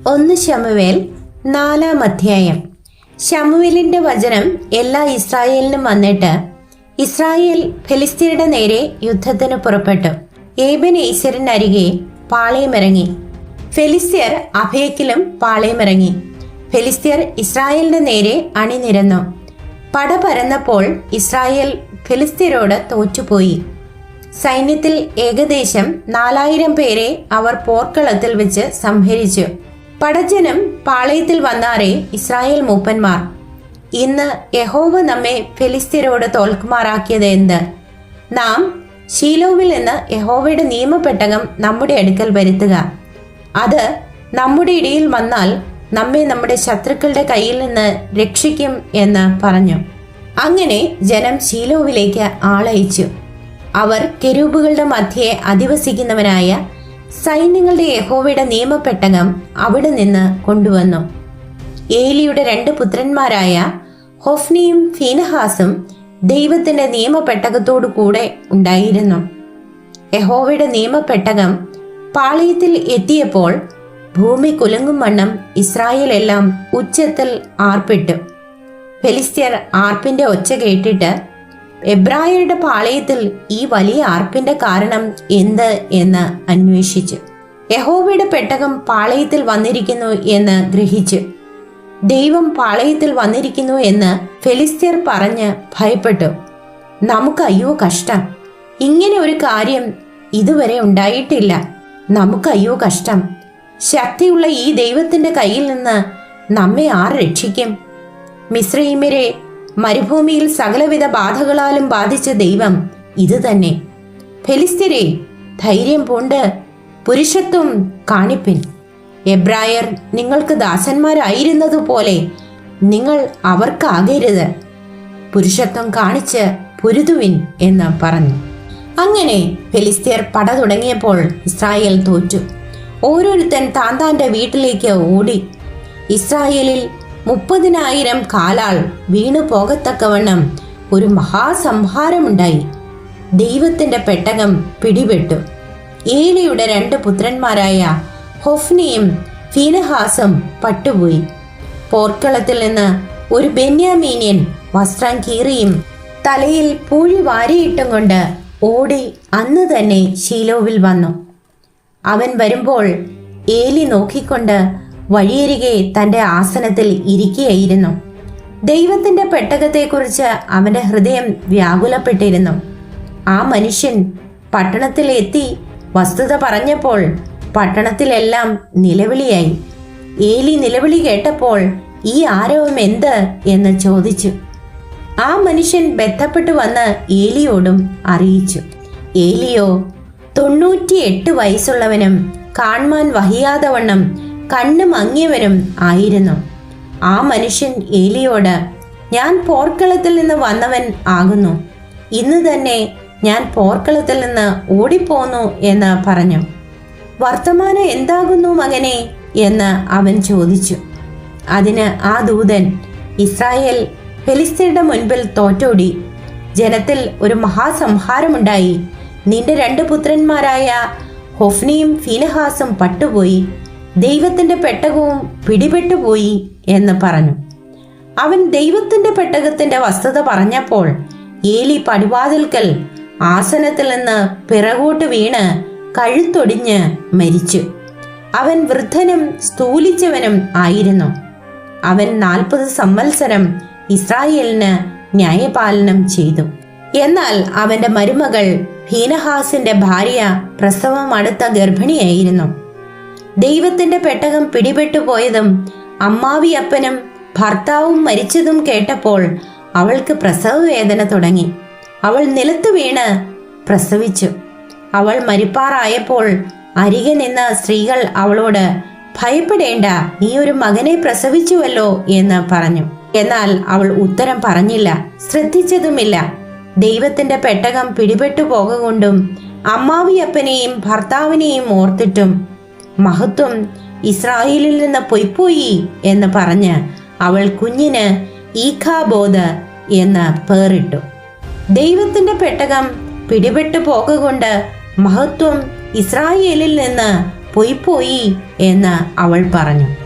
1 ശമൂവേൽ 4-ാം അധ്യായം. ശമൂവേലിന്റെ വചനം എല്ലാ ഇസ്രായേലിനും വന്നിട്ട് ഇസ്രായേൽ ഫെലിസ്ത്യരുടെ നേരെ യുദ്ധത്തിന് പുറപ്പെട്ടു. ഏബെനേസരിനരികെ പാളയമിറങ്ങി. ഫെലിസ്ത്യർ അഭേക്കിലും പാളയമിറങ്ങി. ഫെലിസ്ത്യർ ഇസ്രായേലിന്റെ നേരെ അണിനിരന്നു. പട പരന്നപ്പോൾ ഇസ്രായേൽ ഫെലിസ്ത്യരോട് തോറ്റുപോയി. സൈന്യത്തിൽ ഏകദേശം 4000 പേരെ അവർ പോർക്കളത്തിൽ വെച്ച് സംഹരിച്ചു. പടജ്ജനം പാളയത്തിൽ വന്നാറേ ഇസ്രായേൽ മൂപ്പന്മാർ, ഇന്ന് യഹോവ നമ്മെ ഫെലിസ്ത്യരോട് തോൽക്കുമാറാക്കിയത് എന്ത്? നാം ശീലോവിൽ നിന്ന് യഹോവയുടെ നിയമപ്പെട്ടകം നമ്മുടെ അടുക്കൽ വരുത്തുക. അത് നമ്മുടെ ഇടയിൽ വന്നാൽ നമ്മെ നമ്മുടെ ശത്രുക്കളുടെ കയ്യിൽ നിന്ന് രക്ഷിക്കും എന്ന് പറഞ്ഞു. അങ്ങനെ ജനം ശീലോവിലേക്ക് ആളയച്ചു. അവർ കെരൂബുകളുടെ മധ്യേ അധിവസിക്കുന്നവനായ സൈന്യങ്ങളുടെ യഹോവയുടെ നിയമപ്പെട്ടകം അവിടെ നിന്ന് കൊണ്ടുവന്നു. ഏലിയുടെ 2 പുത്രന്മാരായ ഹൊഫ്നിയും ഫീനഹാസും ദൈവത്തിന്റെ നിയമപ്പെട്ടകത്തോടു കൂടെ ഉണ്ടായിരുന്നു. യഹോവയുടെ നിയമപ്പെട്ടകം പാളയത്തിൽ എത്തിയപ്പോൾ ഭൂമി കുലുങ്ങും വണ്ണം ഇസ്രായേൽ എല്ലാം ഉച്ചത്തിൽ ആർപ്പിട്ടു. ഫെലിസ്ത്യർ ആർപ്പിന്റെ ഒച്ച കേട്ടിട്ട് എബ്രായരുടെ പാളയത്തിൽ ഈ വലിയ ആർപ്പിന്റെ കാരണം എന്ത് എന്ന് അന്വേഷിച്ചു. യഹോവയുടെ പെട്ടകം പാളയത്തിൽ വന്നിരിക്കുന്നു എന്ന് ഗ്രഹിച്ചു. ദൈവം പാളയത്തിൽ വന്നിരിക്കുന്നു എന്ന് ഫെലിസ്ത്യർ പറഞ്ഞ് ഭയപ്പെട്ടു. നമുക്ക് അയ്യോ കഷ്ടം, ഇങ്ങനെ ഒരു കാര്യം ഇതുവരെ ഉണ്ടായിട്ടില്ല. നമുക്ക് അയ്യോ കഷ്ടം, ശക്തിയുള്ള ഈ ദൈവത്തിന്റെ കയ്യിൽ നിന്ന് നമ്മെ ആർ രക്ഷിക്കും? മിസ്രയീമ്യരെ മരുഭൂമിയിൽ സകലവിധ ബാധകളാലും ബാധിച്ച ദൈവം ഇത് തന്നെ. ഫെലിസ്ത്യരെ, ധൈര്യം പൂണ്ട് പുരുഷത്വം കാണിപ്പിൻ. എബ്രായർ നിങ്ങൾക്ക് ദാസന്മാരായിരുന്നതുപോലെ നിങ്ങൾ അവർക്കാകരുത്. പുരുഷത്വം കാണിച്ച് പൊരുതുവിൻ എന്ന് പറഞ്ഞു. അങ്ങനെ ഫെലിസ്ത്യർ പട തുടങ്ങിയപ്പോൾ ഇസ്രായേൽ തോറ്റു. ഓരോരുത്തൻ താന്താന്റെ വീട്ടിലേക്ക് ഓടി. ഇസ്രായേലിൽ 30,000 കാലാൾ വീണു പോകത്തക്കവണ്ണം ഒരു മഹാസംഹാരമുണ്ടായി. ദൈവത്തിന്റെ പെട്ടകം പിടിപെട്ടു. ഏലിയുടെ 2 പുത്രന്മാരായ ഹൊഫ്നിയും ഫീനഹാസും പട്ടുപോയി. പോർക്കളത്തിൽ നിന്ന് ഒരു ബെന്യാമീന്യൻ വസ്ത്രം കീറിയും തലയിൽ പൂഴി വാരിയിട്ടും കൊണ്ട് ഓടി അന്ന് തന്നെ ശീലോവിൽ വന്നു. അവൻ വരുമ്പോൾ ഏലി നോക്കിക്കൊണ്ട് വഴിയരികെ തന്റെ ആസനത്തിൽ ഇരിക്കുകയായിരുന്നു. ദൈവത്തിന്റെ പെട്ടകത്തെക്കുറിച്ച് അവന്റെ ഹൃദയം വ്യാകുലപ്പെട്ടിരുന്നു. ആ മനുഷ്യൻ പട്ടണത്തിൽ എത്തി വസ്തുത പറഞ്ഞപ്പോൾ പട്ടണത്തിലെല്ലാം നിലവിളിയായി. ഏലി നിലവിളി കേട്ടപ്പോൾ ഈ ആരവം എന്ത് എന്ന് ചോദിച്ചു. ആ മനുഷ്യൻ ബന്ധപ്പെട്ടു വന്ന് ഏലിയോടും അറിയിച്ചു. ഏലിയോ 98 വയസ്സുള്ളവനും കാൺമാൻ വഹിയാതവണ്ണം കണ്ണ് മങ്ങിയവനും ആയിരുന്നു. ആ മനുഷ്യൻ ഏലിയോട്, ഞാൻ പോർക്കളത്തിൽ നിന്ന് വന്നവൻ ആകുന്നു. ഇന്ന് തന്നെ ഞാൻ പോർക്കളത്തിൽ നിന്ന് ഓടിപ്പോന്നു എന്ന് പറഞ്ഞു. വർത്തമാനം എന്താകുന്നു മകനെ എന്ന് അവൻ ചോദിച്ചു. അതിന് ആ ദൂതൻ, ഇസ്രായേൽ ഫെലിസ്ത്യരുടെ മുൻപിൽ തോറ്റോടി. ജനത്തിൽ ഒരു മഹാസംഹാരമുണ്ടായി. നിന്റെ 2 പുത്രന്മാരായ ഹൊഫ്നിയും ഫീനഹാസും പട്ടുപോയി. ദൈവത്തിന്റെ പെട്ടകവും പിടിപെട്ടുപോയി എന്ന് പറഞ്ഞു. അവൻ ദൈവത്തിന്റെ പെട്ടകത്തിന്റെ വസ്തുത പറഞ്ഞപ്പോൾ ഏലി പടിവാതിൽക്കൽ ആസനത്തിൽ നിന്ന് പിറകോട്ട് വീണ് കഴുത്തൊടിഞ്ഞ് മരിച്ചു. അവൻ വൃദ്ധനും സ്ഥൂലിച്ചവനും ആയിരുന്നു. അവൻ 40 സംവത്സരം ഇസ്രായേലിന് ന്യായപാലനം ചെയ്തു. എന്നാൽ അവന്റെ മരുമകൾ ഫീനഹാസിന്റെ ഭാര്യ പ്രസവം അടുത്ത ഗർഭിണിയായിരുന്നു. ദൈവത്തിന്റെ പെട്ടകം പിടിപെട്ടുപോയതും അമ്മാവിയപ്പനും ഭർത്താവും മരിച്ചതും കേട്ടപ്പോൾ അവൾക്ക് പ്രസവവേദന തുടങ്ങി. അവൾ നിലത്ത് വീണ് പ്രസവിച്ചു. അവൾ മരിപ്പാറായപ്പോൾ അരികെ നിന്ന സ്ത്രീകൾ അവളോട്, ഭയപ്പെടേണ്ട, നീ ഒരു മകനെ പ്രസവിച്ചുവല്ലോ എന്ന് പറഞ്ഞു. എന്നാൽ അവൾ ഉത്തരം പറഞ്ഞില്ല, ശ്രദ്ധിച്ചതുമില്ല. ദൈവത്തിന്റെ പെട്ടകം പിടിപെട്ടു പോകുകൊണ്ടും അമ്മാവിയപ്പനെയും ഭർത്താവിനെയും ഓർത്തിട്ടും മഹത്വം ഇസ്രായേലിൽ നിന്ന് പൊയ്പോയി എന്ന് പറഞ്ഞ് അവൾ കുഞ്ഞിന് ഈഖാബോദ് എന്ന് പേറിട്ടു. ദൈവത്തിന്റെ പെട്ടകം പിടിപെട്ടു പോകുകൊണ്ട് മഹത്വം ഇസ്രായേലിൽ നിന്ന് പോയി എന്ന് അവൾ പറഞ്ഞു.